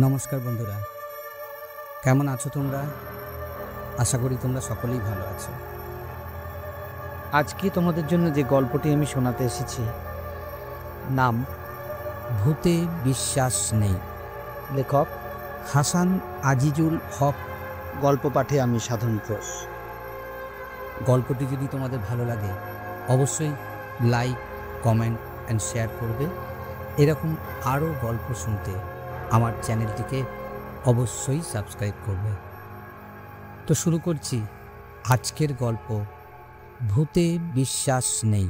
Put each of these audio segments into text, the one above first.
নমস্কার বন্ধুরা, কেমন আছো তোমরা? আশা করি তোমরা সকলেই ভালো আছো। আজকে তোমাদের জন্য যে গল্পটি আমি শোনাতে এসেছি, নাম ভূতে বিশ্বাস নেই। লেখক হাসান আজিজুল হক। গল্প পাঠে আমি সাধন ঘোষ। গল্পটি যদি তোমাদের ভালো লাগে অবশ্যই লাইক, কমেন্ট অ্যান্ড শেয়ার করবে। এরকম আরও গল্প শুনতে আমার চ্যানেলটিকে অবশ্যই সাবস্ক্রাইব করবে। তো শুরু করছি আজকের গল্প, ভূতে বিশ্বাস নেই।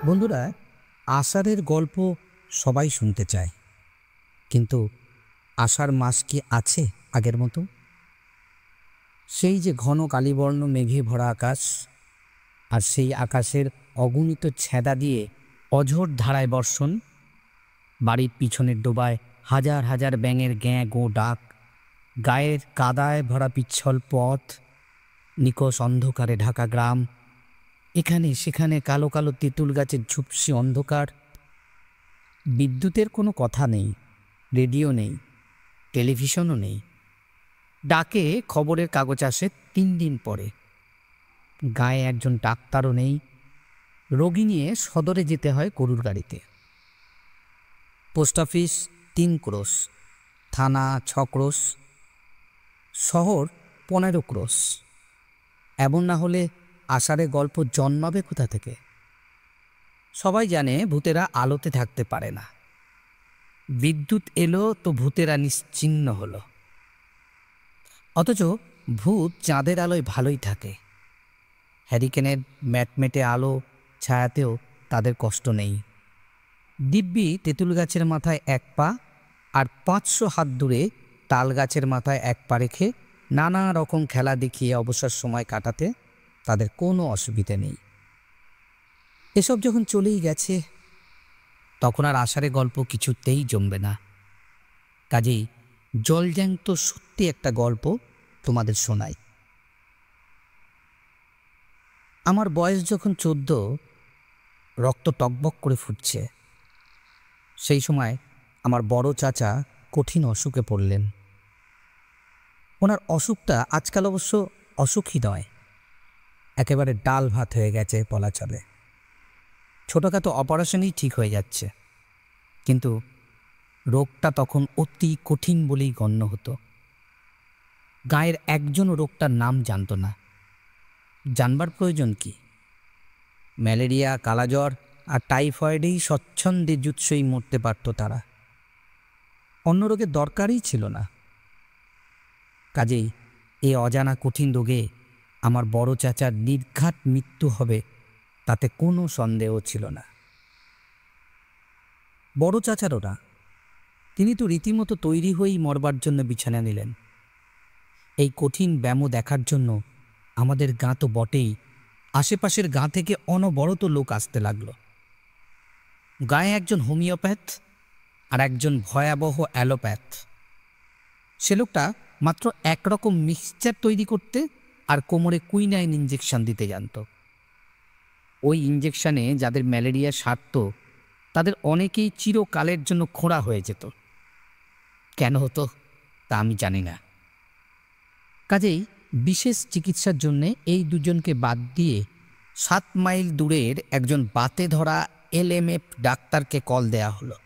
বন্ধুরা, আষাঢ়ের গল্প সবাই শুনতে চায়, কিন্তু আষাঢ় মাস কি আছে আগের মতো? সেই যে ঘন কালীবর্ণ মেঘে ভরা আকাশ, আর সেই আকাশের অগণিত ছেঁদা দিয়ে অঝোর ধারায় বর্ষণ, বাড়ির পিছনের ডোবায় হাজার হাজার ব্যাঙের গ্যাঁ গো ডাক, গায়ের কাদায় ভরা পিচ্ছল পথ, নিকষ অন্ধকারে ঢাকা গ্রাম, এখানে সেখানে কালো কালো তেঁতুল গাছের ঝুপসি অন্ধকার। বিদ্যুতের কোনো কথা নেই, রেডিও নেই, টেলিভিশনও নেই। ডাকে খবরের কাগজ আসে 3 দিন পরে। গায়ে একজন ডাক্তারও নেই, রোগী নিয়ে সদরে যেতে হয় গরুর গাড়িতে। পোস্ট অফিস 3 ক্রোশ, থানা 6 ক্রোশ, শহর 15 ক্রোশ। এমন না হলে আষাঢ়ে গল্প জন্মাবে কোথা থেকে? সবাই জানে ভূতেরা আলোতে থাকতে পারে না। বিদ্যুৎ এলো তো ভূতেরা নিশ্চিহ্ন হলো। অথচ ভূত চাঁদের আলোয় ভালোই থাকে। হ্যারিকেনের ম্যাটমেটে আলো ছায়াতেও তাদের কষ্ট নেই। দিব্যি তেঁতুল গাছের মাথায় 1 পা আর 500 হাত দূরে তাল গাছের মাথায় 1 পা রেখে নানা রকম খেলা দেখিয়ে অবসর সময় কাটাতে তাদের কোনো অসুবিধে নেই। এসব যখন চলেই গেছে, তখন আর আষাঢ়ে গল্প কিছুতেই জমবে না। কাজেই জলজ্যান্ত সত্যি একটা গল্প তোমাদের শোনাই। আমার বয়স যখন 14, রক্ত টকবক করে ফুটছে, সেই সময় আমার বড় চাচা কঠিন অসুখে পড়লেন। ওনার অসুখটা আজকাল অবশ্য অসুখই নয়, একেবারে ডাল ভাত হয়ে গেছে বলা চলে। ছোটোখাটো অপারেশনেই ঠিক হয়ে যাচ্ছে, কিন্তু রোগটা তখন অতি কঠিন বলেই গণ্য হতো। গায়ের একজনও রোগটার নাম জানত না। জানবার প্রয়োজন কি? ম্যালেরিয়া, কালাজ্বর আর টাইফয়েডেই স্বচ্ছন্দে জুৎসই মরতে পারত তারা। অন্য রোগের দরকারই ছিল না। কাজেই এ অজানা কঠিন রোগে আমার বড় চাচার নির্ঘাত মৃত্যু হবে তাতে কোনো সন্দেহ ছিল না। বড় চাচারও না, তিনি তো রীতিমতো তৈরি হয়েই মরবার জন্য বিছানা নিলেন। এই কঠিন ব্যায়াম দেখার জন্য আমাদের গাঁ তো বটেই, আশেপাশের গাঁ থেকে অনবরত লোক আসতে লাগলো। গায়ে একজন হোমিওপ্যাথ আর একজন ভয়াবহ অ্যালোপ্যাথ। সে লোকটা মাত্র একরকম মিক্সচার তৈরি করতে আর কোমরে কুইনাইন ইঞ্জেকশন দিতে জানত। ওই ইঞ্জেকশানে যাদের ম্যালেরিয়া সারত, তাদের অনেকেই চিরকালের জন্য খোঁড়া হয়ে যেত। কেন হতো তা আমি জানি না। কাজেই বিশেষ চিকিৎসার জন্যে এই দুজনকে বাদ দিয়ে 7 মাইল দূরের একজন বাতে ধরা LMF ডাক্তারকে কল দেয়া হলো।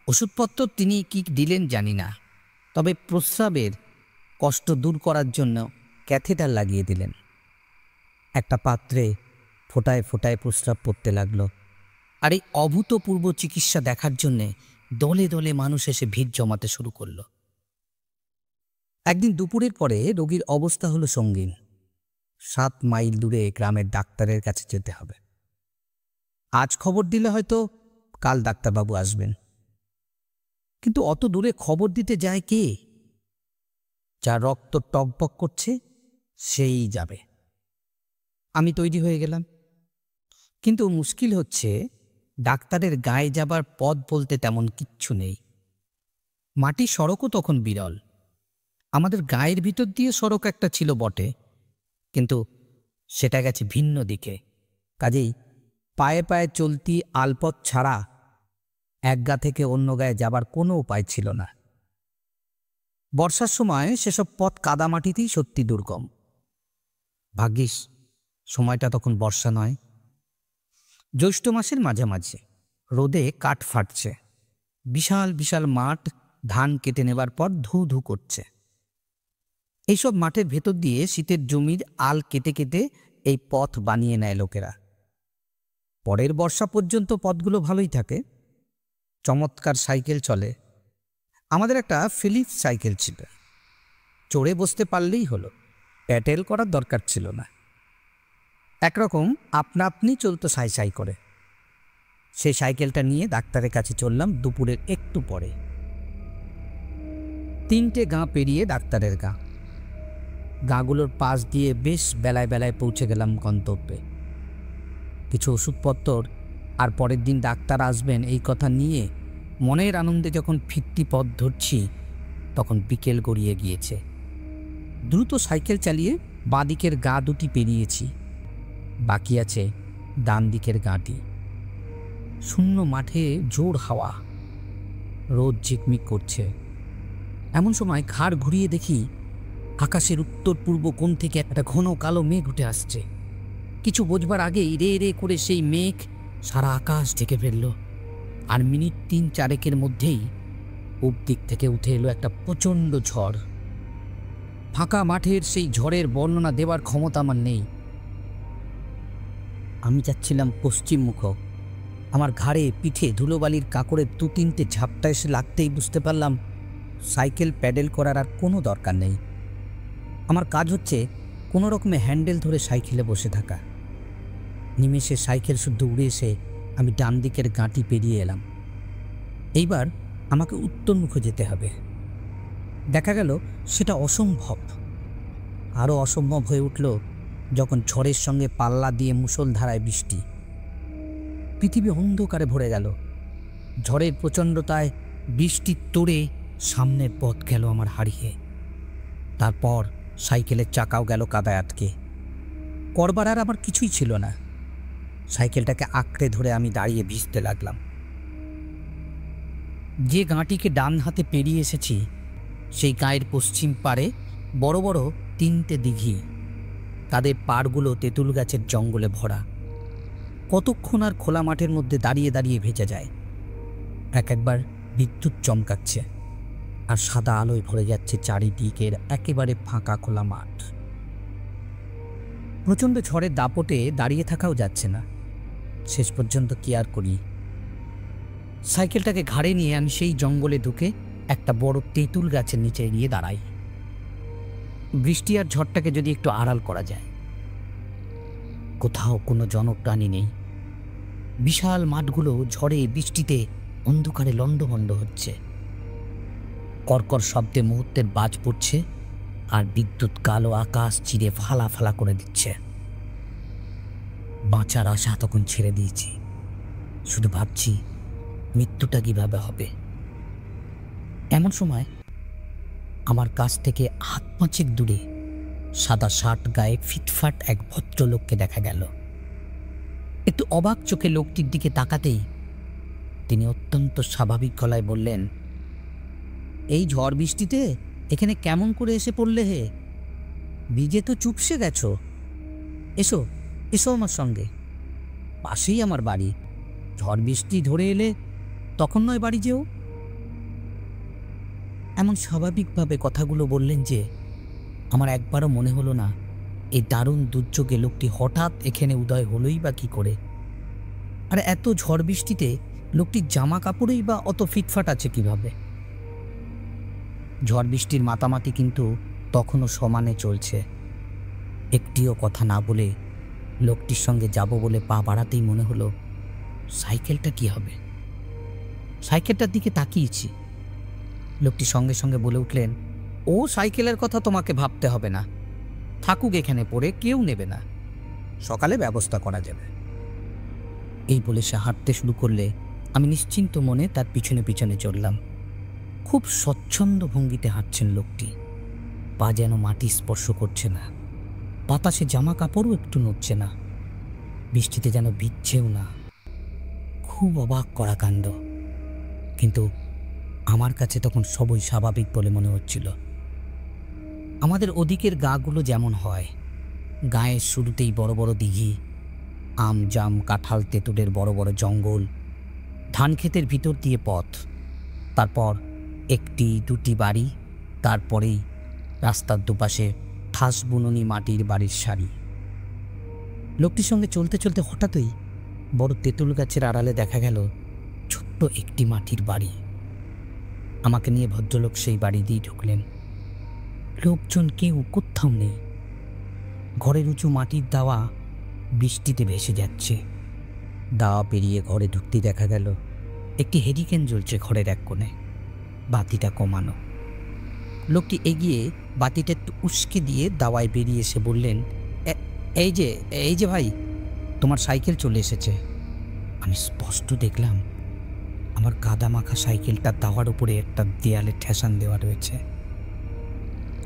ওষুধপত্র তিনি কি দিলেন জানি না, তবে প্রস্রাবের কষ্ট দূর করার জন্য ক্যাথেটার লাগিয়ে দিলেন। একটা পাত্রে ফোঁটায় ফোঁটায় প্রস্রাব পড়তে লাগলো। আর এই অভূতপূর্ব চিকিৎসা দেখার জন্যে দলে দলে মানুষ এসে ভিড় জমাতে শুরু করলো। একদিন দুপুরের পরে রোগীর অবস্থা হলো সঙ্গীন। 7 মাইল দূরে গ্রামের ডাক্তারের কাছে যেতে হবে। আজ খবর দিলে হয়তো কাল ডাক্তারবাবু আসবেন, কিন্তু অত দূরে খবর দিতে যায় কে? যার রক্ত টকবক করছে সেই যাবে। আমি তৈরি হয়ে গেলাম, কিন্তু মুশকিল হচ্ছে ডাক্তারের গায়ে যাবার পথ বলতে তেমন কিচ্ছু নেই। মাটির সড়কও তখন বিরল। আমাদের গায়ের ভিতর দিয়ে সড়ক একটা ছিল বটে, কিন্তু সেটা গেছে ভিন্ন দিকে। কাজেই পায়ে পায়ে চলতি আলপথ ছাড়া এক গা থেকে অন্য গায়ে যাবার কোনো উপায় ছিল না। বর্ষার সময় সেসব পথ কাদামাটিতেই সত্যি দুর্গম। ভাগ্যিস সময়টা তখন বর্ষা নয়, জ্যৈষ্ঠ মাসের মাঝামাঝি। রোদে কাঠ ফাটছে, বিশাল বিশাল মাঠ ধান কেটে নেবার পর ধু ধু করছে। এইসব মাঠের ভেতর দিয়ে শীতের জমির আল কেটে কেটে এই পথ বানিয়ে নেয় লোকেরা। পরের বর্ষা পর্যন্ত পথগুলো ভালোই থাকে, চমৎকার সাইকেল চলে। আমাদের একটা ফিলিপস সাইকেল ছিল, চড়ে বসতে পারলেই হলো, প্যাডেল করার দরকার ছিল না। একরকম আপনা আপনি চলতো সাই সাই করে। সেই সাইকেলটা নিয়ে ডাক্তারের কাছে চললাম দুপুরের একটু পরে। 3টে গাঁ পেরিয়ে ডাক্তারের গাঁ। গাঁগুলোর পাশ দিয়ে বেশ বেলায় বেলায় পৌঁছে গেলাম গন্তব্যে। কিছু ওষুধপত্র আর পরের দিন ডাক্তার আসবেন এই কথা নিয়ে মনের আনন্দে যখন ফিরতি পথ ধরছি, তখন বিকেল গড়িয়ে গিয়েছে। দ্রুত সাইকেল চালিয়ে বাঁদিকের গা দুটি পেরিয়েছি, বাকি আছে ডান দিকের গাঁটি। শূন্য মাঠে জোর হাওয়া, রোদ ঝিকমিক করছে। এমন সময় ঘাড় ঘুরিয়ে দেখি আকাশের উত্তর পূর্ব কোণ থেকে একটা ঘন কালো মেঘ উঠে আসছে। কিছু বোঝবার আগেই রে রে করে সেই মেঘ সারা আকাশ ঢেকে ফেলল, আর মিনিট 3-4 মধ্যেই পূব দিক থেকে উঠে এলো একটা প্রচণ্ড ঝড়। ফাঁকা মাঠের সেই ঝড়ের বর্ণনা দেওয়ার ক্ষমতা আমার নেই। আমি যাচ্ছিলাম পশ্চিম মুখ। আমার ঘাড়ে পিঠে ধুলোবালির কাঁকড়ের 2-3টে ঝাপটা এসে লাগতেই বুঝতে পারলাম সাইকেল প্যাডেল করার আর কোনো দরকার নেই। আমার কাজ হচ্ছে কোনো রকমে হ্যান্ডেল ধরে সাইকেলে বসে থাকা। নিমেষে সাইকেল শুদ্ধ উড়ে এসে আমি ডান দিকের গাঁটি পেরিয়ে এলাম। এইবার আমাকে উত্তরমুখে যেতে হবে। দেখা গেল সেটা অসম্ভব। আরও অসম্ভব হয়ে উঠল যখন ঝড়ের সঙ্গে পাল্লা দিয়ে মুষলধারায় বৃষ্টি। পৃথিবী অন্ধকারে ভরে গেল। ঝড়ের প্রচণ্ডতায় বৃষ্টির তোড়ে সামনের পথ গেল আমার হারিয়ে। তারপর সাইকেলের চাকাও গেল কাদায় আটকে। করবার আর আমার কিছুই ছিল না। সাইকেলটাকে আঁকড়ে ধরে আমি দাঁড়িয়ে ভিজতে লাগলাম। যে গাঁটিকে ডান হাতে পেরিয়ে এসেছি সেই গাঁয়ের পশ্চিম পারে বড় বড় 3টে দিঘি, তাদের পাড়গুলো তেঁতুল গাছের জঙ্গলে ভরা। কতক্ষণ আর খোলা মাঠের মধ্যে দাঁড়িয়ে দাঁড়িয়ে ভেজা যায়। একবার বিদ্যুৎ চমকাচ্ছে, আর সাদা আলোয় ভরে যাচ্ছে চারিদিকের একেবারে ফাঁকা খোলা মাঠ। প্রচণ্ড ঝড়ের দাপটে দাঁড়িয়ে থাকাও যাচ্ছে না। শেষ পর্যন্ত কি আর করি, সাইকেলটাকে ঘাড়ে নিয়ে আমি সেই জঙ্গলে ঢুকে একটা বড় তেঁতুল গাছের নিচে গিয়ে দাঁড়াই। বৃষ্টি আর ঝড়টাকে যদি একটু আড়াল করা যায়। কোথাও কোনো জনপ্রাণী নেই। বিশাল মাঠগুলো ঝড়ে বৃষ্টিতে অন্ধকারে লণ্ডভণ্ড হচ্ছে। কর্কর শব্দে মুহূর্তের বাজ পড়ছে, আর বিদ্যুৎ কালো আকাশ চিরে ফালা ফালা করে দিচ্ছে। বাঁচার আশা তখন ছেড়ে দিয়েছি। শুধু ভাবছি মৃত্যুটা কিভাবে হবে। এমন সময় আমার কাছ থেকে হাত 5 দূরে সাদা শার্ট গায়ে ফিটফাট এক ভদ্রলোককে দেখা গেল। একটু অবাক চোখে লোকটির দিকে তাকাতেই তিনি অত্যন্ত স্বাভাবিক গলায় বললেন, এই ঝড় বৃষ্টিতে এখানে কেমন করে এসে পড়লে হে? ভিজে তো চুপসে গেছো। এসো এসো আমার সঙ্গে, পাশেই আমার বাড়ি। ঝড় বৃষ্টি ধরে এলে তখন নয় বাড়ি যেও। এমন স্বাভাবিকভাবে কথাগুলো বললেন যে আমার একবারও মনে হলো না এই দারুণ দুর্যোগে লোকটি হঠাৎ এখানে উদয় হলোই বা কী করে। আর এত ঝড় বৃষ্টিতে লোকটির জামা কাপড়েই বা অত ফিটফাট আছে কিভাবে? ঝড় বৃষ্টির মাতামাতি কিন্তু তখনও সমানে চলছে। একটিও কথা না বলে লোকটির সঙ্গে যাব বলে পা বাড়াতেই মনে হলো সাইকেলটা কি হবে। সাইকেলটার দিকে তাকিয়েছি। লোকটি সঙ্গে সঙ্গে বলে উঠলেন, ও সাইকেলের কথা তোমাকে ভাবতে হবে না, থাকুক এখানে পড়ে, কেউ নেবে না, সকালে ব্যবস্থা করা যাবে। এই বলে সে হাঁটতে শুরু করলে আমি নিশ্চিন্ত মনে তার পিছনে পিছনে চললাম। খুব স্বচ্ছন্দ ভঙ্গিতে হাঁটছেন লোকটি। পা যেন মাটি স্পর্শ করছে না, বাতাসে জামা কাপড়ও একটু নড়ছে না, বৃষ্টিতে যেন ভিজছেও না। খুব অবাক করা কাণ্ড। কিন্তু আমার কাছে তখন সবই স্বাভাবিক বলে মনে হচ্ছিল। আমাদের ওদিকের গাঁগুলো যেমন হয়, গাঁয়ের শুরুতেই বড় বড় দিঘি, আম জাম কাঁঠাল তেঁতুলের বড় বড় জঙ্গল, ধান ক্ষেতের ভিতর দিয়ে পথ, তারপর একটি দুটি বাড়ি, তারপরেই রাস্তার দুপাশে ঠাস বুননি মাটির বাড়ির সারি। লোকটির সঙ্গে চলতে চলতে হঠাৎই বড় তেঁতুল গাছের আড়ালে দেখা গেল ছোট্ট একটি মাটির বাড়ি। আমাকে নিয়ে ভদ্রলোক সেই বাড়ি দিয়ে ঢুকলেন। লোকজন কেউ কোথাও নেই। ঘরের উঁচু মাটির দাওয়া বৃষ্টিতে ভেসে যাচ্ছে। দাওয়া পেরিয়ে ঘরে ঢুকতেই দেখা গেল একটি হেরিকেন জ্বলছে ঘরের এক কোণে, বাতিটা কমানো। লোকটি এগিয়ে বাতিটা একটু উস্কে দিয়ে দাওয়ায় বেরিয়ে এসে বললেন, এই যে ভাই, তোমার সাইকেল চলে এসেছে। আমি স্পষ্ট দেখলাম আমার কাদা মাখা সাইকেলটা দাওয়ার উপরে একটা দেয়ালে ঠেসান দেওয়া রয়েছে।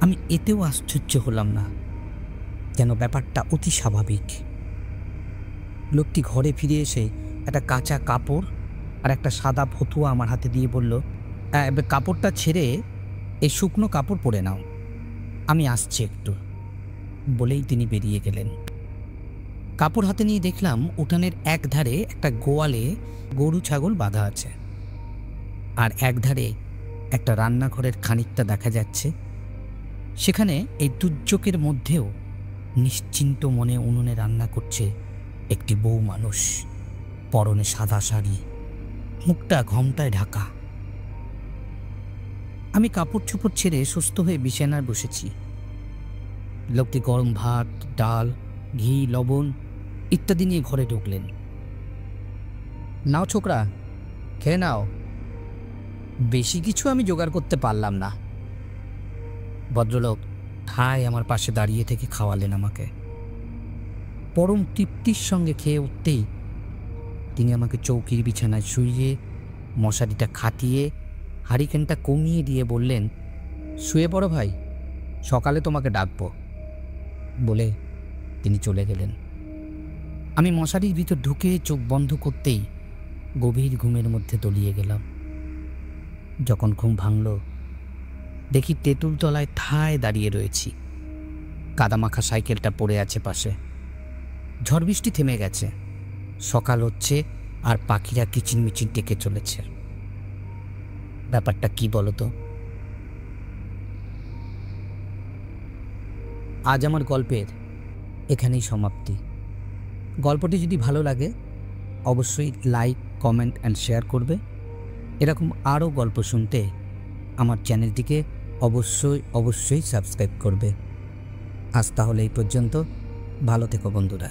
আমি এতেও আশ্চর্য হলাম না, যেন ব্যাপারটা অতি স্বাভাবিক। লোকটি ঘরে ফিরে এসে একটা কাঁচা কাপড় আর একটা সাদা ফতুয়া আমার হাতে দিয়ে বলল, কাপড়টা ছেড়ে এই শুকনো কাপড় পরে নাও, আমি আসছি একটু, বলেই তিনি বেরিয়ে গেলেন। কাপড় হাতে নিয়ে দেখলাম উঠানের এক ধারে একটা গোয়ালে গরু ছাগল বাঁধা আছে, আর এক ধারে একটা রান্নাঘরের খানিকটা দেখা যাচ্ছে। সেখানে এই দুর্যোগের মধ্যেও নিশ্চিন্ত মনে উনুনে রান্না করছে একটি বউ মানুষ, পরনে সাদা শাড়ি, মুখটা ঘোমটায় ঢাকা। আমি কাপড় চোপড় ছেড়ে সুস্থ হয়ে বিছানায় বসেছি। লোকটি গরম ভাত, ডাল, ঘি, লবণ ইত্যাদি নিয়ে ঘরে ঢুকলেন। নাও ছোকরা, খেয়ে নাও। বেশি কিছু আমি জোগাড় করতে পারলাম না। ভদ্রলোক ঠায় আমার পাশে দাঁড়িয়ে থেকে খাওয়ালেন আমাকে। পরম তৃপ্তির সঙ্গে খেয়ে উঠতেই তিনি আমাকে চৌকির বিছানায় শুইয়ে মশারিটা খাটিয়ে হারিকেনটা কমিয়ে দিয়ে বললেন, শুয়ে পড়ো ভাই, সকালে তোমাকে ডাকবো, বলে তিনি চলে গেলেন। আমি মশারির ভিতর ঢুকে চোখ বন্ধ করতেই গভীর ঘুমের মধ্যে তলিয়ে গেলাম। যখন ঘুম ভাঙল, দেখি তেঁতুল তলায় ঠায় দাঁড়িয়ে রয়েছি। কাদামাখা সাইকেলটা পড়ে আছে পাশে। ঝড় বৃষ্টি থেমে গেছে, সকাল হচ্ছে আর পাখিরা কিচিরমিচির ডেকে চলেছে। ব্যাপারটা কি বলতো? আজ আমার গল্পের এখানেই সমাপ্তি। গল্পটি যদি ভালো লাগে অবশ্যই লাইক, কমেন্ট অ্যান্ড শেয়ার করবে। এরকম আরও গল্প শুনতে আমার চ্যানেলটিকে অবশ্যই সাবস্ক্রাইব করবে। আজ তাহলে এই পর্যন্ত। ভালো থেকো বন্ধুরা।